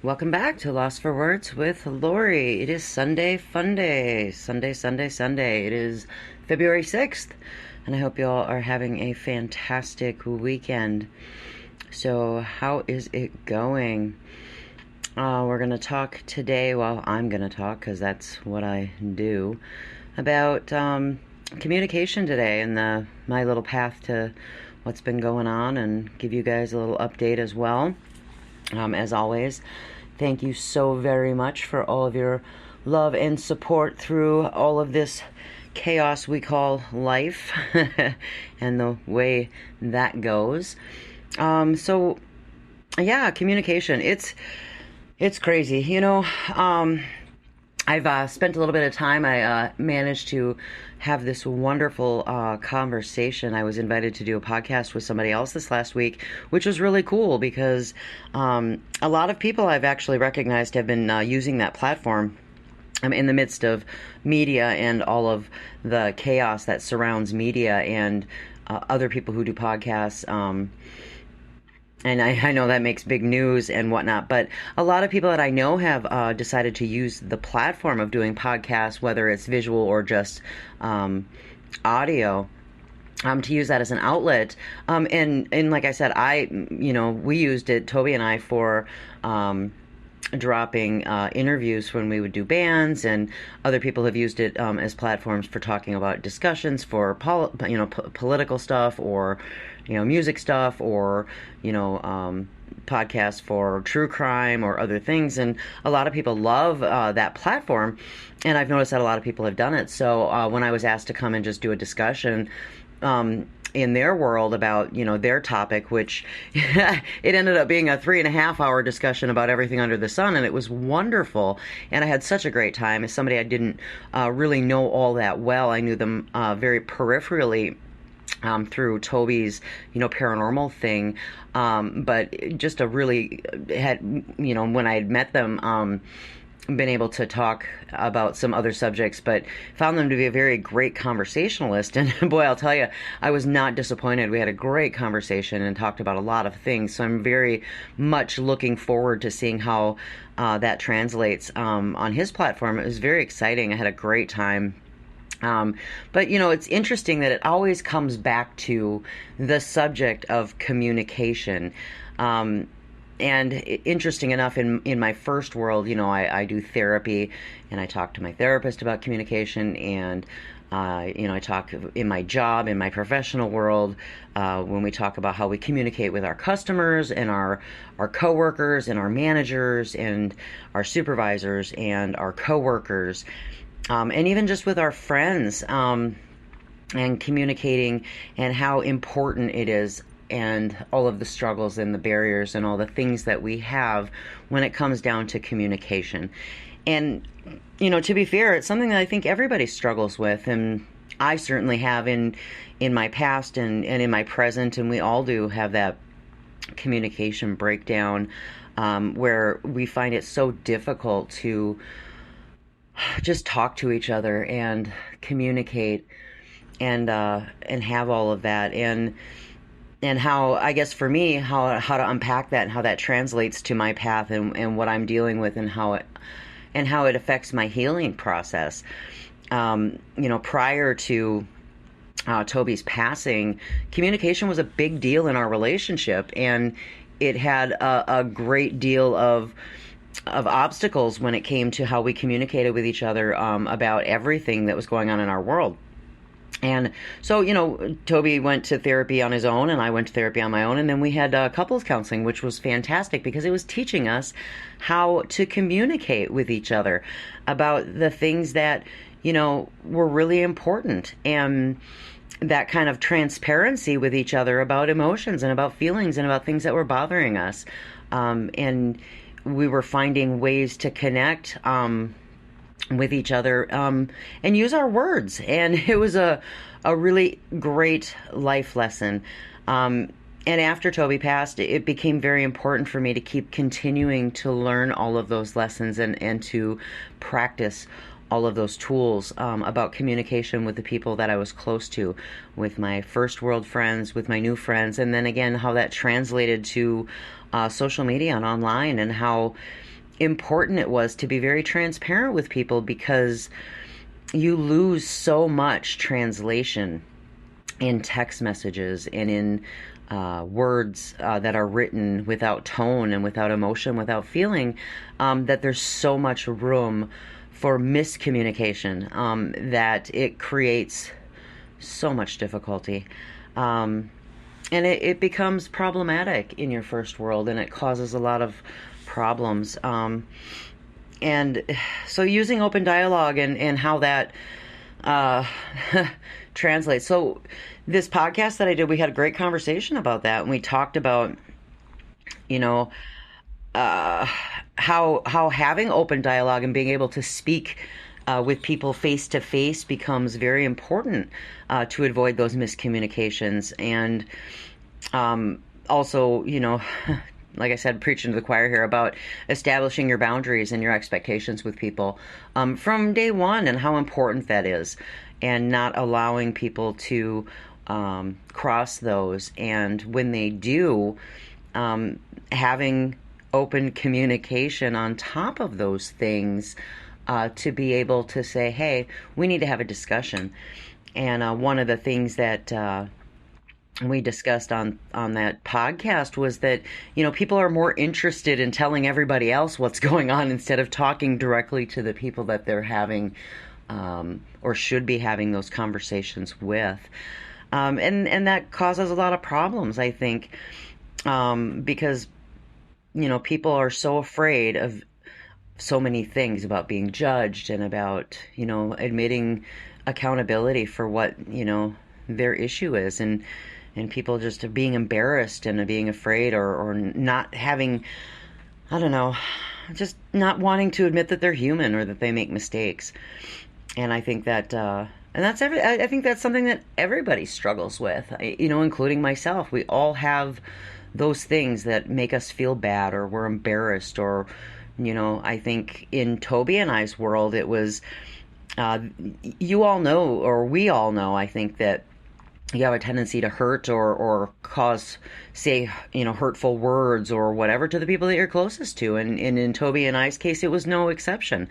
Welcome back to Lost for Words with Lori. It is Sunday Fun Day. Sunday. It is February 6th, and I hope you all are having a fantastic weekend. So, how is it going? We're going to talk today, I'm going to talk because that's what I do, about communication today and my little path to what's been going on, and give you guys a little update as well. As always, thank you so very much for all of your love and support through all of this chaos we call life and the way that goes. Communication. It's crazy. I've spent a little bit of time. I managed to have this wonderful conversation. I was invited to do a podcast with somebody else this last week, which was really cool because a lot of people I've actually recognized have been using that platform in the midst of media and all of the chaos that surrounds media and other people who do podcasts. And I know that makes big news and whatnot, but a lot of people that I know have decided to use the platform of doing podcasts, whether it's visual or just audio, to use that as an outlet. And like I said, we used it, Toby and I, for dropping interviews when we would do bands, and other people have used it as platforms for talking about discussions for political stuff, or music stuff, or podcasts for true crime or other things. And a lot of people love that platform, and I've noticed that a lot of people have done it. So when I was asked to come and just do a discussion in their world about their topic, which it ended up being a 3.5-hour discussion about everything under the sun, and it was wonderful, and I had such a great time. As somebody I didn't really know all that well, I knew them very peripherally through Toby's paranormal thing, but just a really had when I had met them, been able to talk about some other subjects, but found them to be a very great conversationalist. And boy, I'll tell you, I was not disappointed. We had a great conversation and talked about a lot of things. So I'm very much looking forward to seeing how that translates on his platform. It was very exciting. I had a great time. But it's interesting that it always comes back to the subject of communication. And interesting enough, in my first world, I do therapy, and I talk to my therapist about communication, and I talk in my job, in my professional world, when we talk about how we communicate with our customers and our coworkers and our managers and our supervisors and our coworkers, and even just with our friends, and communicating, and how important it is, and all of the struggles and the barriers and all the things that we have when it comes down to communication. And, to be fair, it's something that I think everybody struggles with, and I certainly have in my past and in my present, and we all do have that communication breakdown, where we find it so difficult to just talk to each other and communicate and have all of that. And how, I guess for me, how to unpack that and how that translates to my path and what I'm dealing with, and how it affects my healing process. Prior to Toby's passing, communication was a big deal in our relationship, and it had a great deal of obstacles when it came to how we communicated with each other about everything that was going on in our world. And so, Toby went to therapy on his own, and I went to therapy on my own, and then we had couples counseling, which was fantastic because it was teaching us how to communicate with each other about the things that, were really important, and that kind of transparency with each other about emotions and about feelings and about things that were bothering us. And we were finding ways to connect with each other, and use our words. And it was a really great life lesson. And after Toby passed, it became very important for me to keep continuing to learn all of those lessons and to practice all of those tools about communication with the people that I was close to, with my first world friends, with my new friends, and then again how that translated to social media and online, and how important it was to be very transparent with people, because you lose so much translation in text messages and in words that are written without tone and without emotion, without feeling, that there's so much room for miscommunication that it creates so much difficulty. And it becomes problematic in your first world, and it causes a lot of problems. And so using open dialogue and how that translates. So this podcast that I did, we had a great conversation about that, and we talked about, you know, how having open dialogue and being able to speak with people face to face becomes very important to avoid those miscommunications. And also, like I said, preaching to the choir here about establishing your boundaries and your expectations with people from day one, and how important that is, and not allowing people to cross those. And when they do, having open communication on top of those things to be able to say, hey, we need to have a discussion. And one of the things that we discussed on that podcast was that, people are more interested in telling everybody else what's going on instead of talking directly to the people that they're having or should be having those conversations with. And that causes a lot of problems, I think, because, people are so afraid of so many things, about being judged and about, admitting accountability for what, their issue is. And people just being embarrassed and being afraid, or not having, I don't know, just not wanting to admit that they're human or that they make mistakes. And I think that, I think that's something that everybody struggles with, including myself. We all have those things that make us feel bad, or we're embarrassed, or, I think in Toby and I's world, it was, you all know, or we all know, I think, that you have a tendency to hurt or cause, say, hurtful words or whatever to the people that you're closest to. And in Toby and I's case, it was no exception.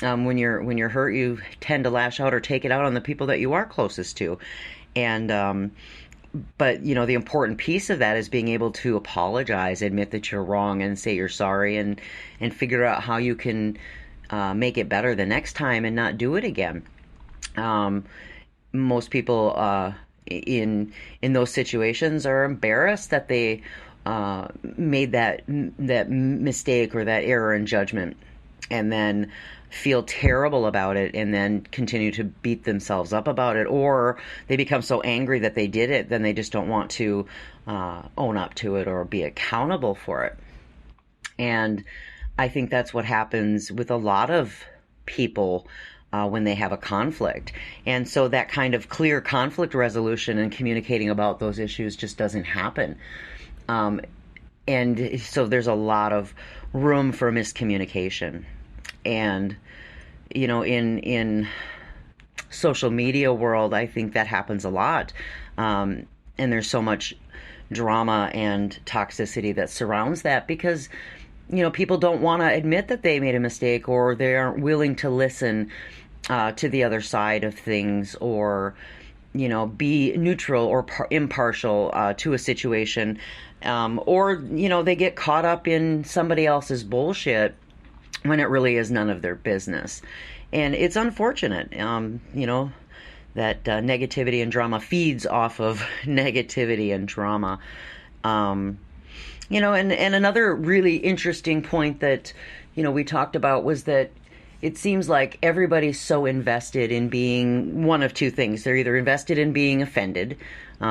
When you're hurt, you tend to lash out or take it out on the people that you are closest to. And but the important piece of that is being able to apologize, admit that you're wrong, and say you're sorry, and figure out how you can make it better the next time and not do it again. Most people in those situations are embarrassed that they made that mistake or that error in judgment, and then feel terrible about it, and then continue to beat themselves up about it, or they become so angry that they did it, then they just don't want to own up to it or be accountable for it. And I think that's what happens with a lot of people when they have a conflict. And so that kind of clear conflict resolution and communicating about those issues just doesn't happen. And so there's a lot of room for miscommunication. And, in social media world, I think that happens a lot. And there's so much drama and toxicity that surrounds that, because, people don't want to admit that they made a mistake, or they aren't willing to listen to the other side of things, or, be neutral or impartial to a situation. Or, they get caught up in somebody else's bullshit when it really is none of their business. And it's unfortunate, that negativity and drama feeds off of negativity and drama. And another really interesting point that, we talked about was that it seems like everybody's so invested in being one of two things. They're either invested in being offended,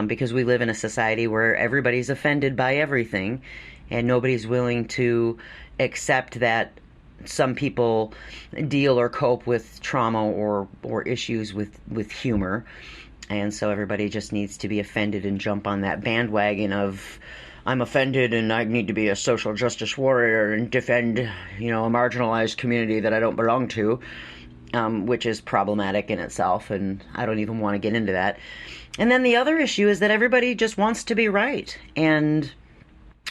because we live in a society where everybody's offended by everything, and nobody's willing to accept that some people deal or cope with trauma or issues with humor. And so everybody just needs to be offended and jump on that bandwagon of, I'm offended and I need to be a social justice warrior and defend, a marginalized community that I don't belong to. which is problematic in itself, and I don't even want to get into that. And then the other issue is that everybody just wants to be right, and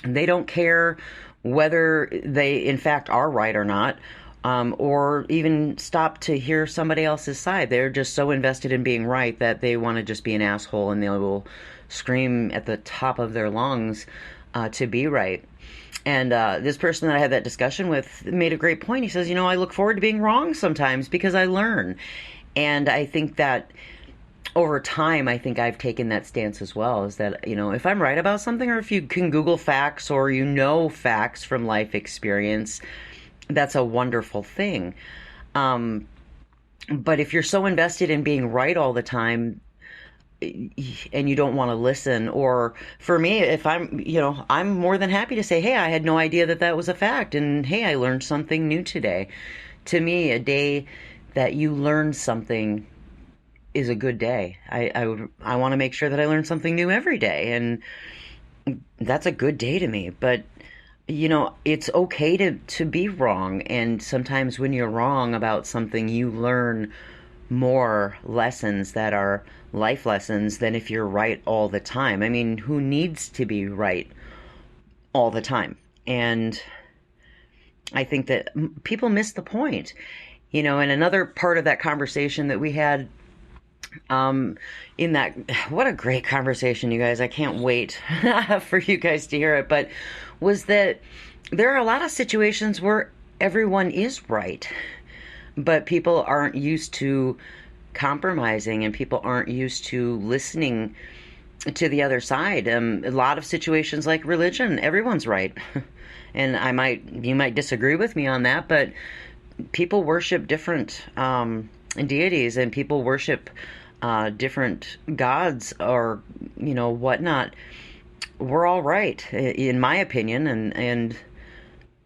they don't care whether they in fact are right or not, or even stop to hear somebody else's side. They're just so invested in being right that they want to just be an asshole, and they will scream at the top of their lungs to be right. And this person that I had that discussion with made a great point. He says, I look forward to being wrong sometimes because I learn. And I think that over time, I think I've taken that stance as well, is that, if I'm right about something, or if you can Google facts, or facts from life experience, that's a wonderful thing. But if you're so invested in being right all the time, and you don't want to listen, or for me, if I'm more than happy to say, hey, I had no idea that was a fact, and hey, I learned something new today. To me, a day that you learn something is a good day. I want to make sure that I learn something new every day, and that's a good day to me. But it's okay to be wrong, and sometimes when you're wrong about something, you learn more lessons that are life lessons than if you're right all the time. I mean, who needs to be right all the time? And I think that people miss the point. And another part of that conversation that we had, what a great conversation, you guys. I can't wait for you guys to hear it. But was that there are a lot of situations where everyone is right, but people aren't used to compromising, and people aren't used to listening to the other side. A lot of situations like religion, everyone's right. And you might disagree with me on that, but people worship different deities, and people worship different gods, or whatnot. We're all right, in my opinion, and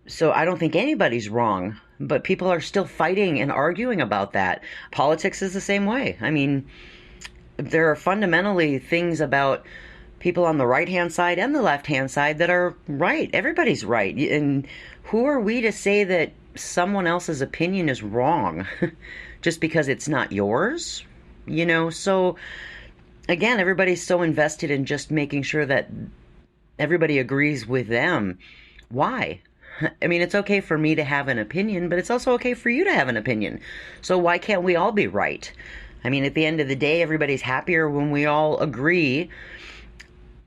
so I don't think anybody's wrong, but people are still fighting and arguing about that. Politics is the same way. I mean, there are fundamentally things about people on the right-hand side and the left-hand side that are right. Everybody's right. And who are we to say that someone else's opinion is wrong just because it's not yours? So again, everybody's so invested in just making sure that everybody agrees with them. Why? I mean, it's okay for me to have an opinion, but it's also okay for you to have an opinion. So why can't we all be right? I mean, at the end of the day, everybody's happier when we all agree.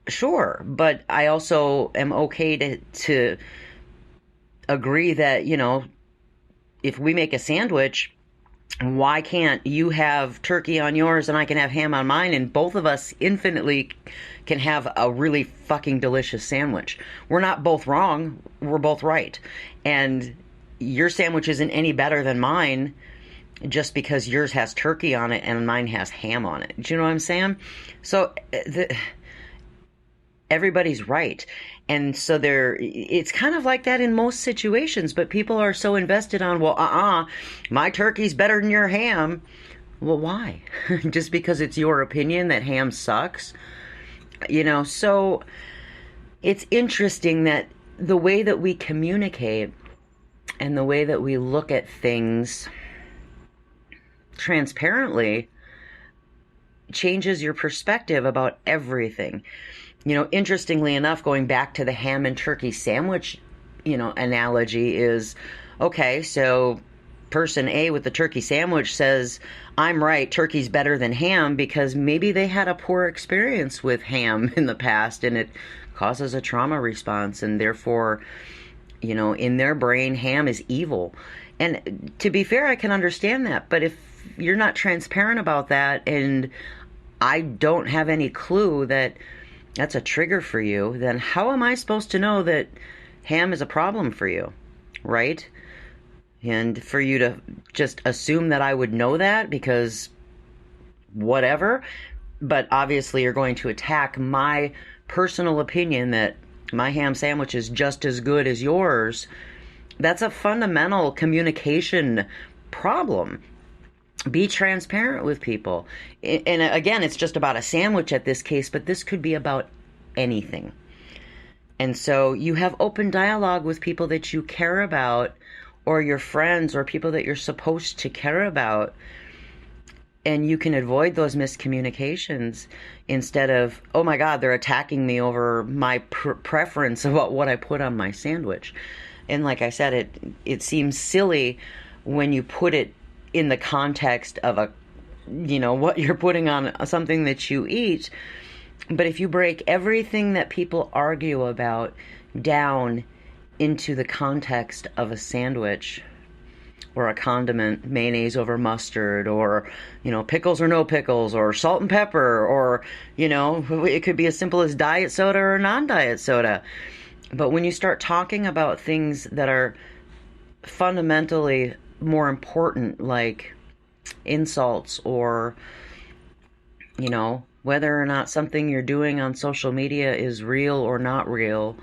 Sure, but I also am okay to agree that, if we make a sandwich, why can't you have turkey on yours and I can have ham on mine, and both of us infinitely can have a really fucking delicious sandwich? We're not both wrong. We're both right. And your sandwich isn't any better than mine just because yours has turkey on it and mine has ham on it. Do you know what I'm saying? So everybody's right. And so it's kind of like that in most situations, but people are so invested on, my turkey's better than your ham. Well, why? Just because it's your opinion that ham sucks? So it's interesting that the way that we communicate and the way that we look at things transparently changes your perspective about everything. Interestingly enough, going back to the ham and turkey sandwich, analogy is, okay, so person A with the turkey sandwich says, I'm right, turkey's better than ham, because maybe they had a poor experience with ham in the past and it causes a trauma response, and therefore, in their brain, ham is evil. And to be fair, I can understand that, but if you're not transparent about that, and I don't have any clue that that's a trigger for you, then how am I supposed to know that ham is a problem for you, right? And for you to just assume that I would know that because whatever, but obviously you're going to attack my personal opinion that my ham sandwich is just as good as yours. That's a fundamental communication problem. Be transparent with people. And again, it's just about a sandwich at this case, but this could be about anything. And so you have open dialogue with people that you care about, or your friends or people that you're supposed to care about. And you can avoid those miscommunications instead of, oh my God, they're attacking me over my preference about what I put on my sandwich. And like I said, it seems silly when you put it in the context of what you're putting on something that you eat. But if you break everything that people argue about down into the context of a sandwich or a condiment, mayonnaise over mustard, or, pickles or no pickles, or salt and pepper, or, it could be as simple as diet soda or non-diet soda. But when you start talking about things that are fundamentally more important, like insults, or, whether or not something you're doing on social media is real or not real,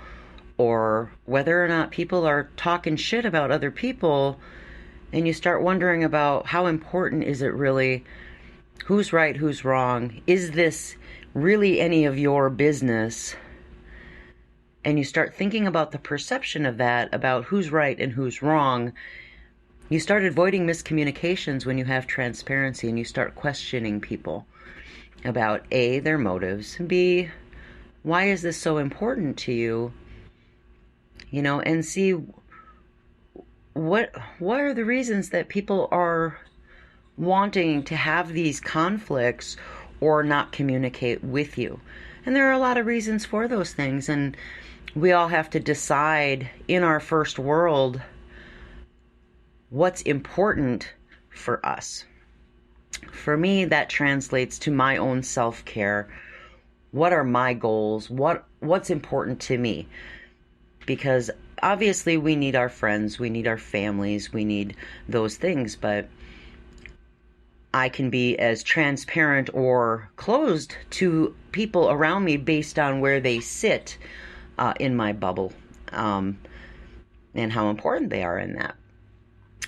or whether or not people are talking shit about other people, and you start wondering about how important is it really, who's right, who's wrong, is this really any of your business? And you start thinking about the perception of that, about who's right and who's wrong. You start avoiding miscommunications when you have transparency, and you start questioning people about A, their motives, B, why is this so important to you? And see what are the reasons that people are wanting to have these conflicts or not communicate with you. And there are a lot of reasons for those things, and we all have to decide in our first world what's important for us. For me, that translates to my own self-care. What are my goals? What's important to me? Because obviously we need our friends, we need our families, we need those things, but I can be as transparent or closed to people around me based on where they sit in my bubble, and how important they are in that.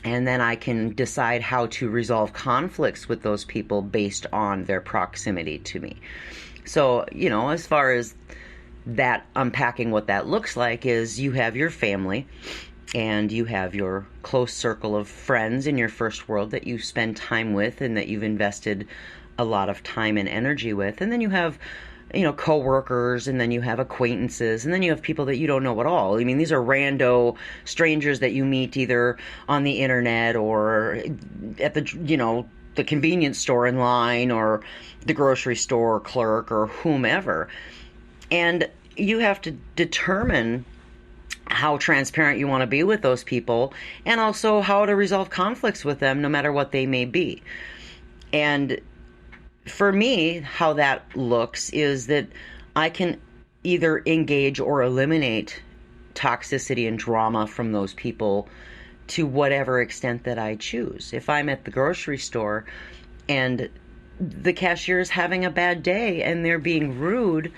And then I can decide how to resolve conflicts with those people based on their proximity to me. So, as far as that, unpacking what that looks like is you have your family and you have your close circle of friends in your first world that you spend time with and that you've invested a lot of time and energy with. And then you have, coworkers, and then you have acquaintances, and then you have people that you don't know at all. I mean, these are rando strangers that you meet either on the internet or at the convenience store in line or the grocery store clerk or whomever. And you have to determine how transparent you want to be with those people, and also how to resolve conflicts with them, no matter what they may be. And for me, how that looks is that I can either engage or eliminate toxicity and drama from those people to whatever extent that I choose. If I'm at the grocery store and the cashier is having a bad day and they're being rude,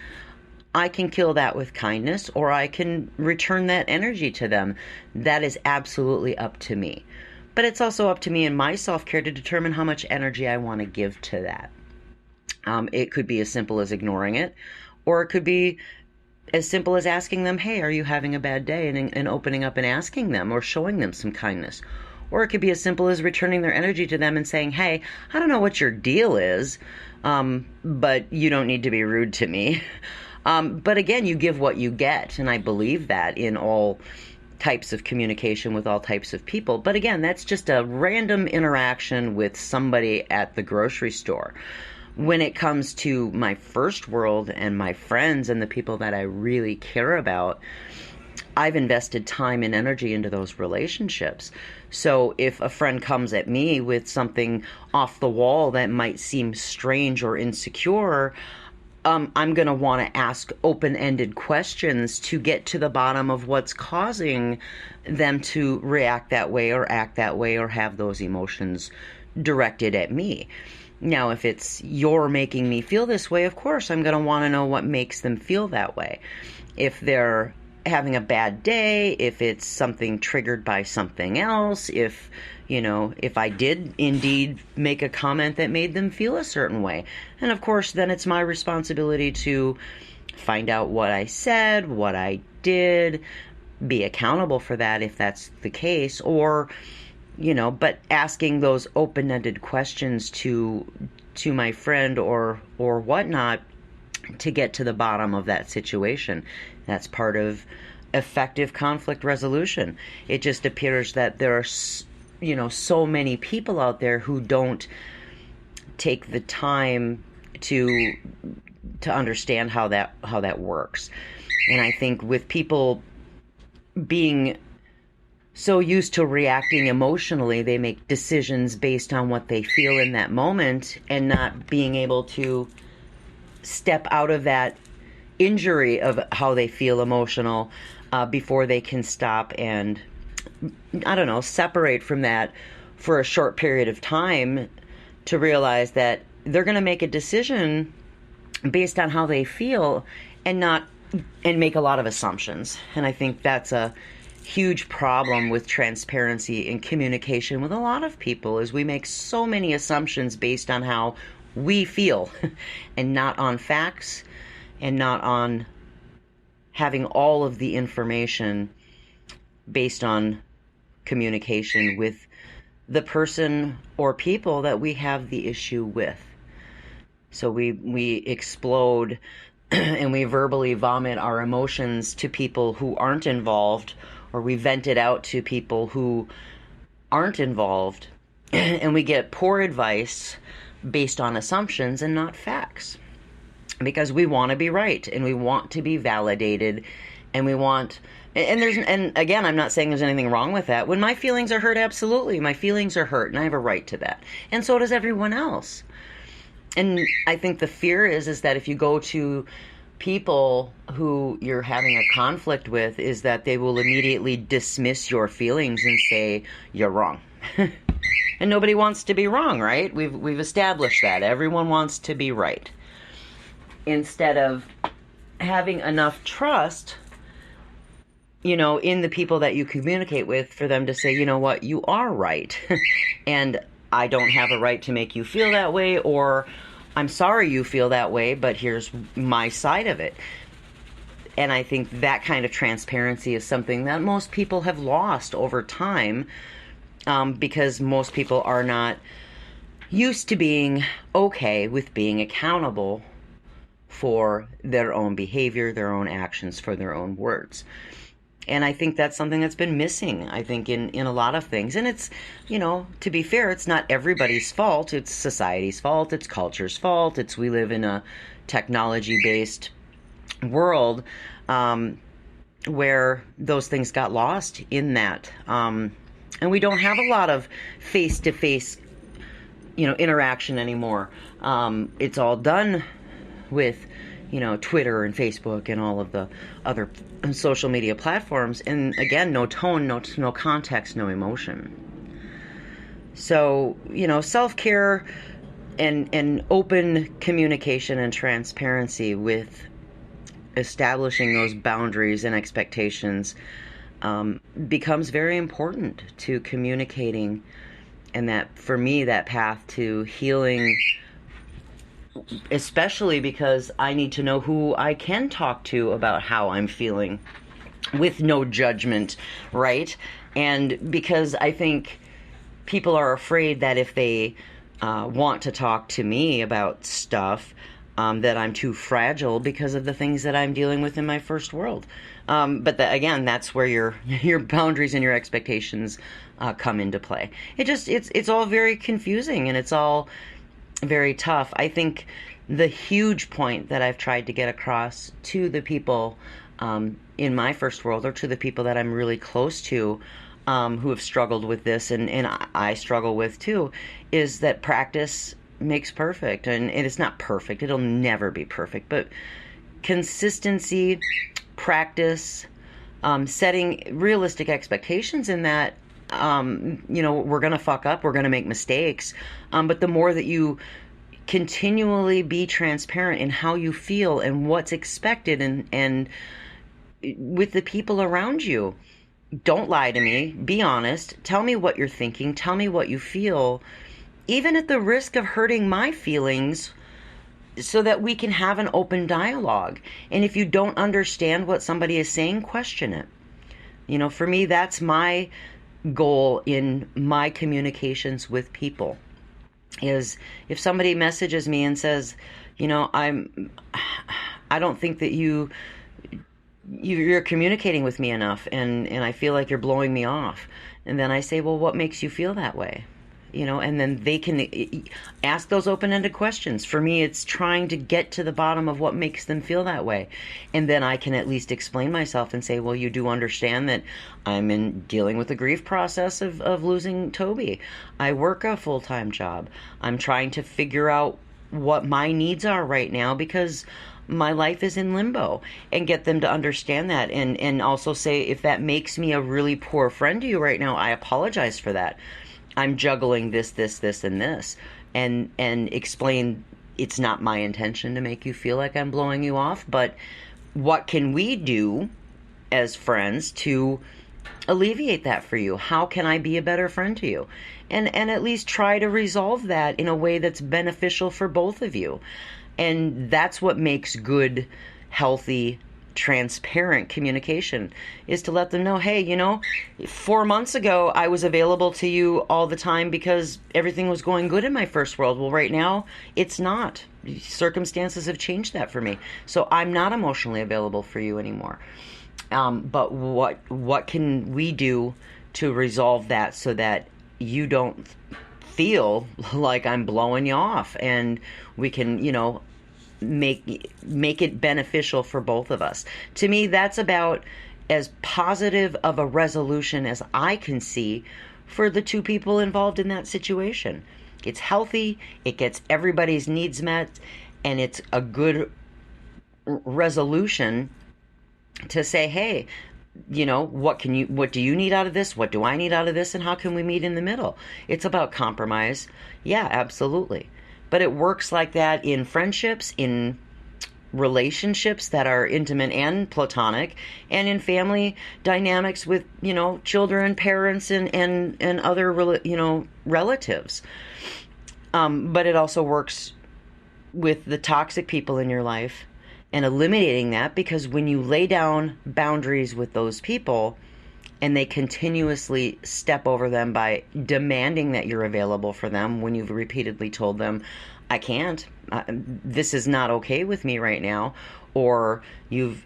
I can kill that with kindness, or I can return that energy to them. That is absolutely up to me. But it's also up to me in my self-care to determine how much energy I want to give to that. It could be as simple as ignoring it, or it could be as simple as asking them, hey, are you having a bad day? And opening up and asking them, or showing them some kindness. Or it could be as simple as returning their energy to them and saying, hey, I don't know what your deal is, but you don't need to be rude to me. But again, you give what you get, and I believe that in all types of communication with all types of people. But again, that's just a random interaction with somebody at the grocery store. When it comes to my first world and my friends and the people that I really care about, I've invested time and energy into those relationships. So if a friend comes at me with something off the wall that might seem strange or insecure, I'm going to want to ask open-ended questions to get to the bottom of what's causing them to react that way or act that way or have those emotions directed at me. Now, if it's you're making me feel this way, of course, I'm going to want to know what makes them feel that way. If they're having a bad day, if it's something triggered by something else, if I did indeed make a comment that made them feel a certain way. And of course, then it's my responsibility to find out what I said, what I did, be accountable for that if that's the case, or but asking those open-ended questions to my friend or whatnot to get to the bottom of that situation. That's part of effective conflict resolution. It just appears that there are so many people out there who don't take the time to understand how that works. And I think with people being so used to reacting emotionally, they make decisions based on what they feel in that moment and not being able to step out of that injury of how they feel emotional before they can stop and, I don't know, separate from that for a short period of time to realize that they're going to make a decision based on how they feel and make a lot of assumptions. And I think that's a huge problem with transparency and communication with a lot of people, is we make so many assumptions based on how we feel and not on facts and not on having all of the information based on communication with the person or people that we have the issue with. So we explode and we verbally vomit our emotions to people who aren't involved, or we vent it out to people who aren't involved, and we get poor advice based on assumptions and not facts, because we want to be right and we want to be validated, and we want, and again, I'm not saying there's anything wrong with that. When my feelings are hurt, absolutely, my feelings are hurt and I have a right to that, and so does everyone else. And I think the fear is that if you go to people who you're having a conflict with, is that they will immediately dismiss your feelings and say you're wrong. And nobody wants to be wrong, right? We've established that everyone wants to be right. Instead of having enough trust, in the people that you communicate with, for them to say, you know what, you are right. And I don't have a right to make you feel that way, or I'm sorry you feel that way, but here's my side of it. And I think that kind of transparency is something that most people have lost over time, because most people are not used to being okay with being accountable for their own behavior, their own actions, for their own words. And I think that's something that's been missing, I think, in a lot of things. And it's, to be fair, it's not everybody's fault. It's society's fault. It's culture's fault. We live in a technology-based world where those things got lost in that. And we don't have a lot of face-to-face, interaction anymore. It's all done with Twitter and Facebook and all of the other social media platforms. And again, no tone, no context, no emotion. So, self-care and open communication and transparency with establishing those boundaries and expectations becomes very important to communicating. And that, for me, that path to healing, especially because I need to know who I can talk to about how I'm feeling with no judgment, right? And because I think people are afraid that if they want to talk to me about stuff, that I'm too fragile because of the things that I'm dealing with in my first world. But again, that's where your boundaries and your expectations come into play. It's all very confusing, and it's all very tough. I think the huge point that I've tried to get across to the people in my first world, or to the people that I'm really close to who have struggled with this, and I struggle with too, is that practice makes perfect. And it's not perfect. It'll never be perfect. But consistency, practice, setting realistic expectations in that, we're going to fuck up, we're going to make mistakes. But the more that you continually be transparent in how you feel and what's expected, and with the people around you, don't lie to me, be honest, tell me what you're thinking, tell me what you feel, even at the risk of hurting my feelings, so that we can have an open dialogue. And if you don't understand what somebody is saying, question it. For me, that's my goal in my communications with people is if somebody messages me and says, I don't think that you're communicating with me enough, and I feel like you're blowing me off. And then I say, well, what makes you feel that way? And then they can ask those open-ended questions. For me, it's trying to get to the bottom of what makes them feel that way. And then I can at least explain myself and say, well, you do understand that I'm dealing with the grief process of losing Toby. I work a full-time job. I'm trying to figure out what my needs are right now because my life is in limbo, and get them to understand that, and also say, if that makes me a really poor friend to you right now, I apologize for that. I'm juggling this, and this, and explain it's not my intention to make you feel like I'm blowing you off, but what can we do as friends to alleviate that for you? How can I be a better friend to you? And at least try to resolve that in a way that's beneficial for both of you. And that's what makes good, healthy, transparent communication, is to let them know, hey, 4 months ago I was available to you all the time because everything was going good in my first world. Well, right now it's not. Circumstances have changed that for me. So I'm not emotionally available for you anymore. But what can we do to resolve that so that you don't feel like I'm blowing you off, and we can, make it beneficial for both of us. To me, that's about as positive of a resolution as I can see for the two people involved in that situation. It's healthy, it gets everybody's needs met, and it's a good resolution to say, hey, what do you need out of this? What do I need out of this? And how can we meet in the middle? It's about compromise. Yeah, absolutely. But it works like that in friendships, in relationships that are intimate and platonic, and in family dynamics with, children, parents, and other, relatives. But it also works with the toxic people in your life, and eliminating that, because when you lay down boundaries with those people and they continuously step over them by demanding that you're available for them when you've repeatedly told them, I can't, this is not okay with me right now, or you've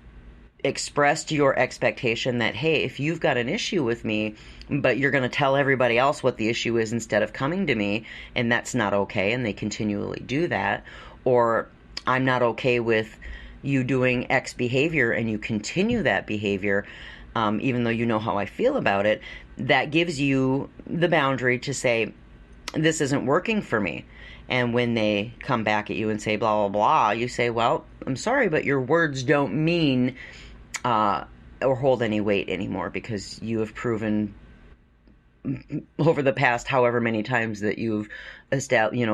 expressed your expectation that, hey, if you've got an issue with me, but you're going to tell everybody else what the issue is instead of coming to me, and that's not okay, and they continually do that, or I'm not okay with you doing X behavior and you continue that behavior, even though you know how I feel about it, that gives you the boundary to say, this isn't working for me. And when they come back at you and say blah, blah, blah, you say, well, I'm sorry, but your words don't mean or hold any weight anymore, because you have proven over the past however many times that you've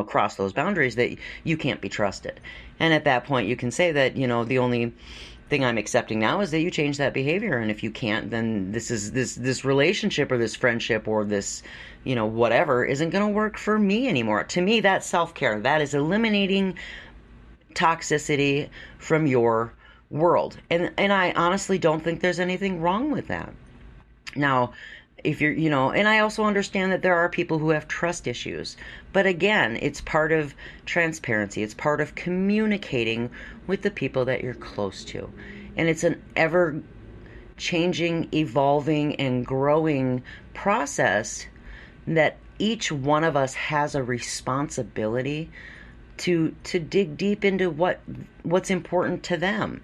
crossed those boundaries that you can't be trusted. And at that point you can say that, the only thing I'm accepting now is that you change that behavior, and if you can't, then this relationship or this friendship or this, whatever isn't going to work for me anymore. To me, that's self-care. That is eliminating toxicity from your world. And I honestly don't think there's anything wrong with that. Now, if you're, and I also understand that there are people who have trust issues. But again, it's part of transparency. It's part of communicating with the people that you're close to. And it's an ever changing, evolving, and growing process that each one of us has a responsibility to dig deep into what's important to them.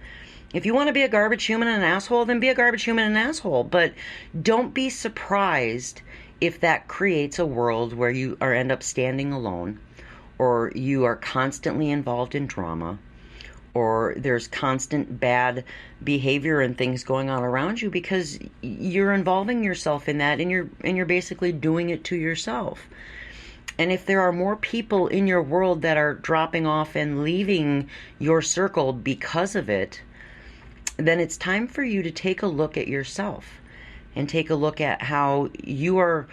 If you want to be a garbage human and an asshole, then be a garbage human and an asshole. But don't be surprised if that creates a world where you end up standing alone, or you are constantly involved in drama, or there's constant bad behavior and things going on around you because you're involving yourself in that, and you're basically doing it to yourself. And if there are more people in your world that are dropping off and leaving your circle because of it, then it's time for you to take a look at yourself and take a look at how you are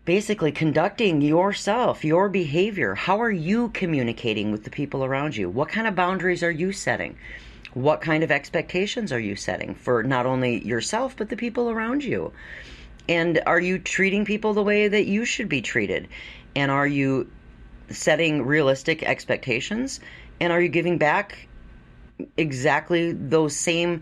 basically conducting yourself, your behavior. How are you communicating with the people around you? What kind of boundaries are you setting? What kind of expectations are you setting for not only yourself, but the people around you? And are you treating people the way that you should be treated? And are you setting realistic expectations? And are you giving back exactly those same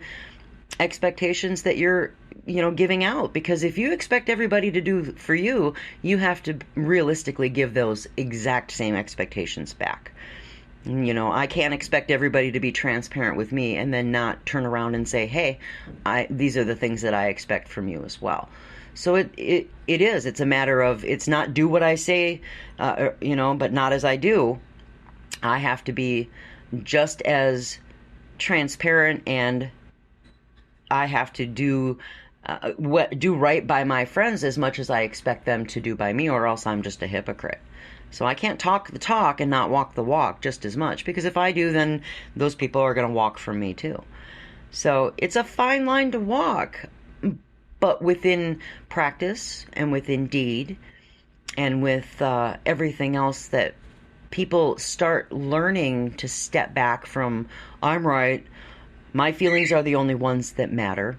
expectations that you're, giving out? Because if you expect everybody to do for you, you have to realistically give those exact same expectations back. I can't expect everybody to be transparent with me and then not turn around and say, hey, these are the things that I expect from you as well. So it's a matter of, it's not do what I say, but not as I do. I have to be just as transparent, and I have to do right by my friends as much as I expect them to do by me, or else I'm just a hypocrite. So I can't talk the talk and not walk the walk just as much, because if I do, then those people are going to walk from me too. So it's a fine line to walk, but within practice and within deed and with everything else, that people start learning to step back from, I'm right, my feelings are the only ones that matter,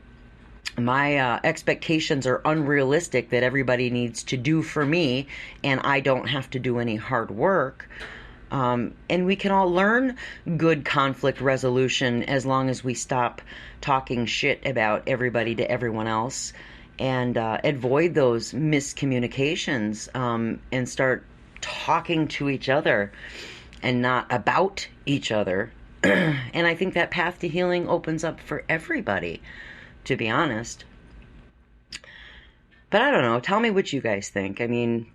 my expectations are unrealistic, that everybody needs to do for me and I don't have to do any hard work. And we can all learn good conflict resolution as long as we stop talking shit about everybody to everyone else, and avoid those miscommunications, and start talking to each other and not about each other. And I think that path to healing opens up for everybody, to be honest. But I don't know. Tell me what you guys think. I mean,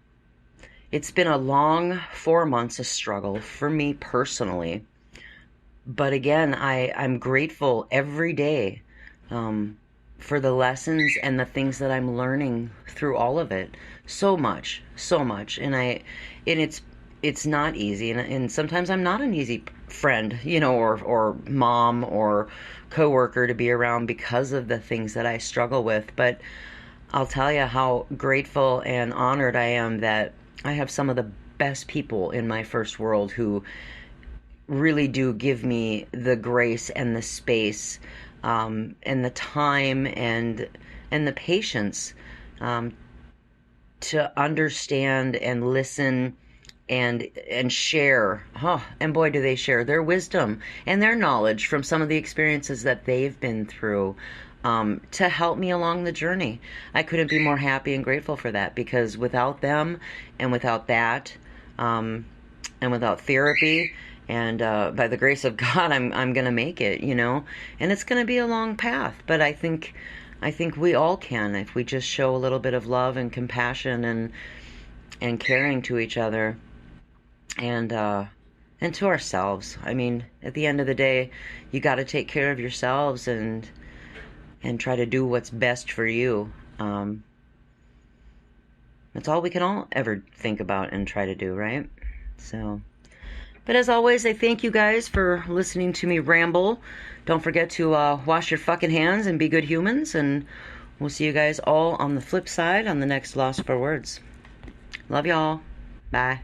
it's been a long 4 months of struggle for me personally. But again, I'm grateful every day for the lessons and the things that I'm learning through all of it. So much, so much. And it's not easy. And sometimes I'm not an easy friend, or mom or coworker to be around because of the things that I struggle with. But I'll tell you how grateful and honored I am that I have some of the best people in my first world who really do give me the grace and the space, and the time and the patience, to understand and listen and share. And boy, do they share their wisdom and their knowledge from some of the experiences that they've been through, to help me along the journey. I couldn't be more happy and grateful for that, because without them and without that, and without therapy, and by the grace of God, I'm gonna make it, and it's gonna be a long path. But I think we all can, if we just show a little bit of love and compassion and caring to each other, and to ourselves. I mean, at the end of the day, you got to take care of yourselves and try to do what's best for you. That's all we can all ever think about and try to do, right? So, but as always, I thank you guys for listening to me ramble. Don't forget to wash your fucking hands and be good humans, and we'll see you guys all on the flip side on the next Lost for Words. Love y'all. Bye.